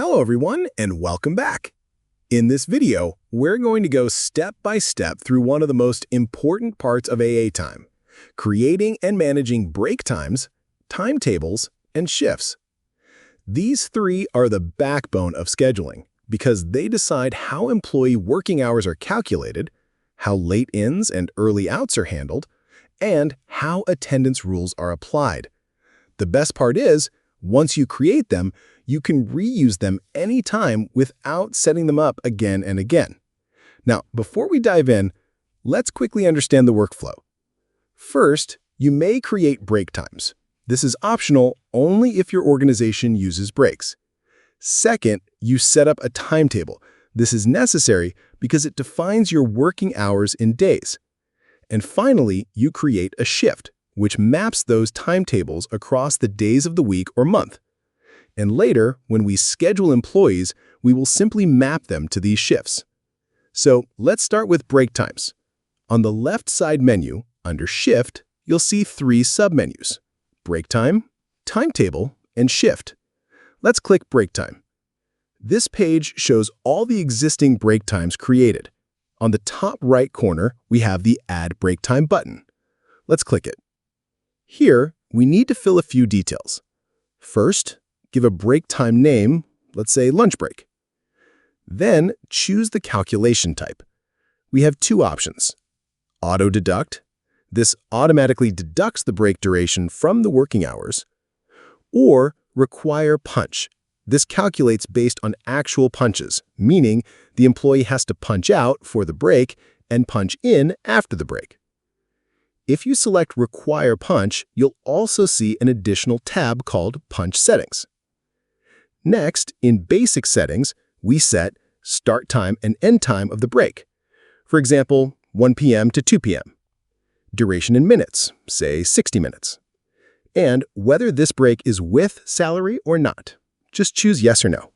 Hello everyone, and welcome back. In this video, we're going to go step by step through one of the most important parts of AiTIME, creating and managing break times, timetables, and shifts. These three are the backbone of scheduling because they decide how employee working hours are calculated, how late ins and early outs are handled, and how attendance rules are applied. The best part is, once you create them, you can reuse them anytime without setting them up again and again. Now, before we dive in, let's quickly understand the workflow. First, you may create break times. This is optional only if your organization uses breaks. Second, you set up a timetable. This is necessary because it defines your working hours in days. And finally, you create a shift, which maps those timetables across the days of the week or month. And later, when we schedule employees, we will simply map them to these shifts. So let's start with break times. On the left side menu, under Shift, you'll see three submenus: Break Time, Timetable, and Shift. Let's click Break Time. This page shows all the existing break times created. On the top right corner, we have the Add Break Time button. Let's click it. Here, we need to fill a few details. First, give a break time name, let's say lunch break. Then, choose the calculation type. We have two options: Auto Deduct. This automatically deducts the break duration from the working hours. Or Require Punch. This calculates based on actual punches, meaning the employee has to punch out for the break and punch in after the break. If you select Require Punch, you'll also see an additional tab called Punch Settings. Next, in Basic Settings, we set start time and end time of the break. For example, 1 p.m. to 2 p.m. Duration in minutes, say 60 minutes. And whether this break is with salary or not. Just choose yes or no.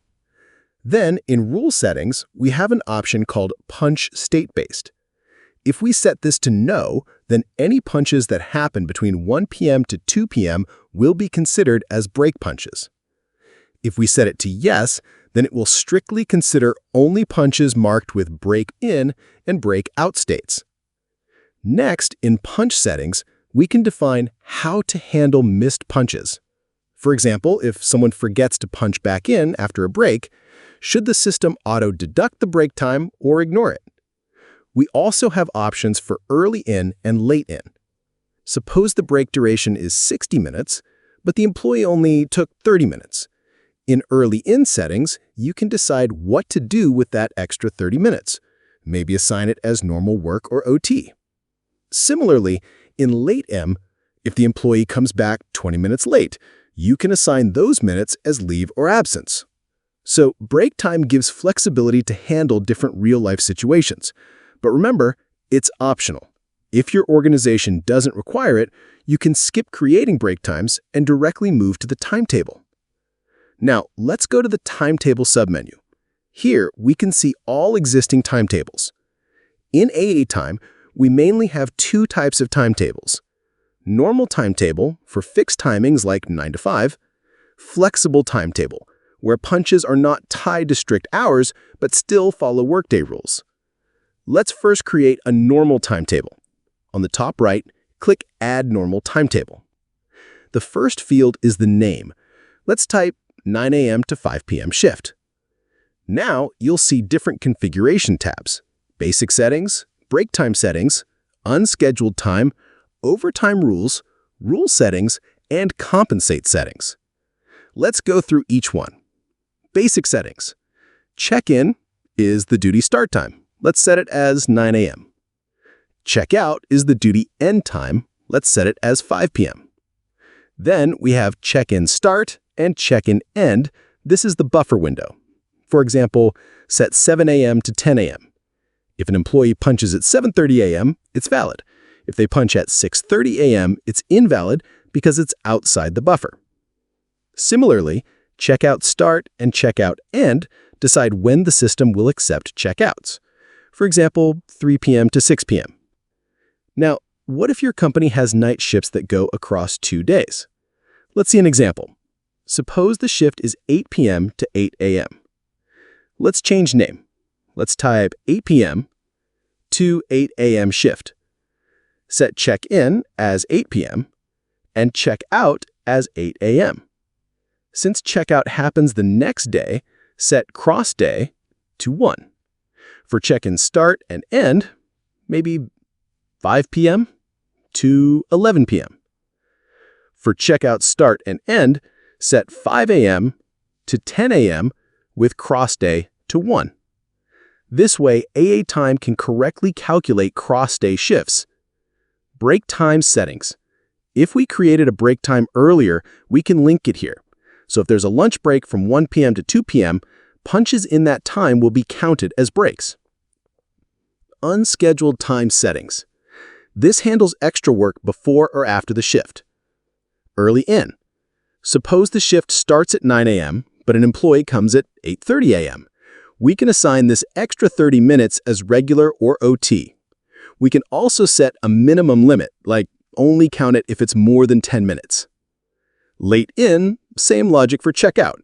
Then, in Rule Settings, we have an option called Punch State-Based. If we set this to no, then any punches that happen between 1 p.m. to 2 p.m. will be considered as break punches. If we set it to yes, then it will strictly consider only punches marked with break in and break out states. Next, in Punch Settings, we can define how to handle missed punches. For example, if someone forgets to punch back in after a break, should the system auto-deduct the break time or ignore it? We also have options for early in and late in. Suppose the break duration is 60 minutes, but the employee only took 30 minutes. In early in settings, you can decide what to do with that extra 30 minutes. Maybe assign it as normal work or OT. Similarly, in late M, if the employee comes back 20 minutes late, you can assign those minutes as leave or absence. So break time gives flexibility to handle different real-life situations. But remember, it's optional. If your organization doesn't require it, you can skip creating break times and directly move to the timetable. Now, let's go to the Timetable submenu. Here, we can see all existing timetables. In AiTIME, we mainly have two types of timetables: Normal Timetable for fixed timings like 9 to 5, Flexible Timetable, where punches are not tied to strict hours but still follow workday rules. Let's first create a normal timetable. On the top right, click Add Normal Timetable. The first field is the name. Let's type 9 a.m. to 5 p.m. shift. Now you'll see different configuration tabs: Basic Settings, Break Time Settings, Unscheduled Time, Overtime Rules, Rule Settings, and Compensate Settings. Let's go through each one. Basic Settings. Check-in is the duty start time. Let's set it as 9 a.m. Check-out is the duty end time. Let's set it as 5 p.m. Then we have check-in start and check-in end. This is the buffer window. For example, set 7 a.m. to 10 a.m. If an employee punches at 7:30 a.m., it's valid. If they punch at 6:30 a.m., it's invalid because it's outside the buffer. Similarly, checkout start and checkout end decide when the system will accept checkouts. For example, 3 p.m. to 6 p.m. Now, what if your company has night shifts that go across 2 days? Let's see an example. Suppose the shift is 8 p.m. to 8 a.m. Let's change name. Let's type 8 p.m. to 8 a.m. shift. Set check-in as 8 p.m. and check-out as 8 a.m. Since checkout happens the next day, set cross-day to 1. For check-in start and end, maybe 5 p.m. to 11 p.m. For checkout start and end, set 5 a.m. to 10 a.m. with cross-day to 1. This way, AiTIME can correctly calculate cross-day shifts. Break time settings. If we created a break time earlier, we can link it here. So if there's a lunch break from 1 p.m. to 2 p.m., punches in that time will be counted as breaks. Unscheduled time settings. This handles extra work before or after the shift. Early in. Suppose the shift starts at 9 a.m., but an employee comes at 8:30 a.m. We can assign this extra 30 minutes as regular or OT. We can also set a minimum limit, like only count it if it's more than 10 minutes. Late in, same logic for checkout.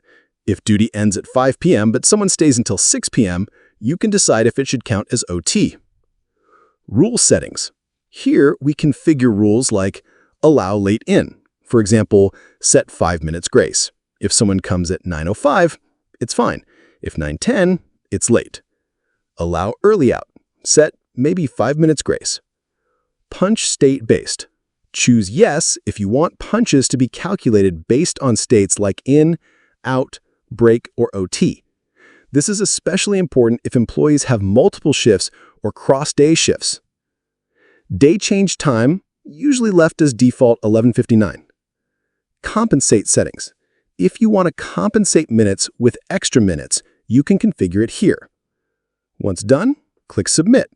If duty ends at 5 p.m. but someone stays until 6 p.m., you can decide if it should count as OT. Rule settings. Here, we configure rules like allow late in. For example, set 5 minutes grace. If someone comes at 9:05, it's fine. If 9:10, it's late. Allow early out. Set maybe 5 minutes grace. Punch state-based. Choose yes if you want punches to be calculated based on states like in, out, break, or OT. This is especially important if employees have multiple shifts or cross-day shifts. Day change time, usually left as default 11:59. Compensate settings. If you want to compensate minutes with extra minutes, you can configure it here. Once done, click Submit.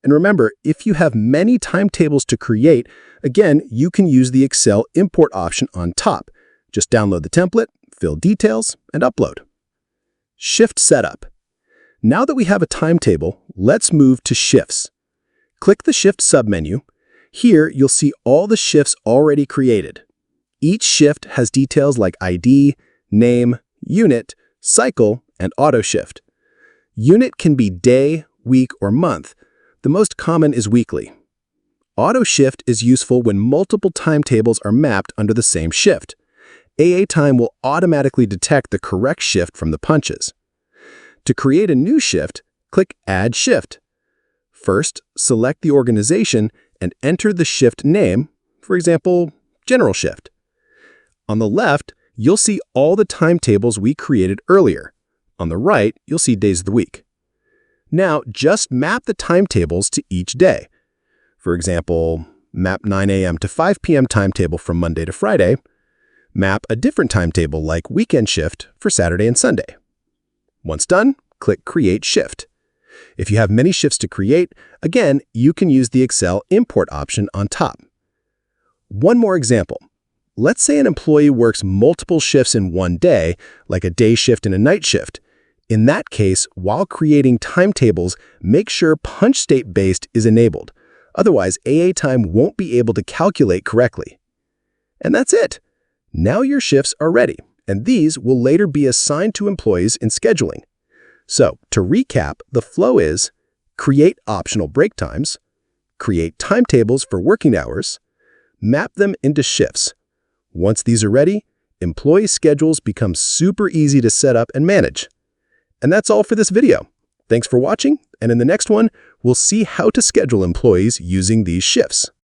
And remember, if you have many timetables to create, again, you can use the Excel import option on top. Just download the template, fill details, and upload. Shift setup. Now that we have a timetable, let's move to shifts. Click the Shift submenu. Here, you'll see all the shifts already created. Each shift has details like ID, name, unit, cycle, and auto shift. Unit can be day, week, or month. The most common is weekly. Auto shift is useful when multiple timetables are mapped under the same shift. AiTIME will automatically detect the correct shift from the punches. To create a new shift, click Add Shift. First, select the organization and enter the shift name, for example, General Shift. On the left, you'll see all the timetables we created earlier. On the right, you'll see days of the week. Now, just map the timetables to each day. For example, map 9 a.m. to 5 p.m. timetable from Monday to Friday. Map a different timetable like weekend shift for Saturday and Sunday. Once done, click Create Shift. If you have many shifts to create, again, you can use the Excel import option on top. One more example. Let's say an employee works multiple shifts in one day, like a day shift and a night shift. In that case, while creating timetables, make sure punch state-based is enabled. Otherwise, AiTIME won't be able to calculate correctly. And that's it. Now your shifts are ready, and these will later be assigned to employees in scheduling. So, to recap, the flow is create optional break times, create timetables for working hours, map them into shifts. Once these are ready, employee schedules become super easy to set up and manage. And that's all for this video. Thanks for watching, and in the next one, we'll see how to schedule employees using these shifts.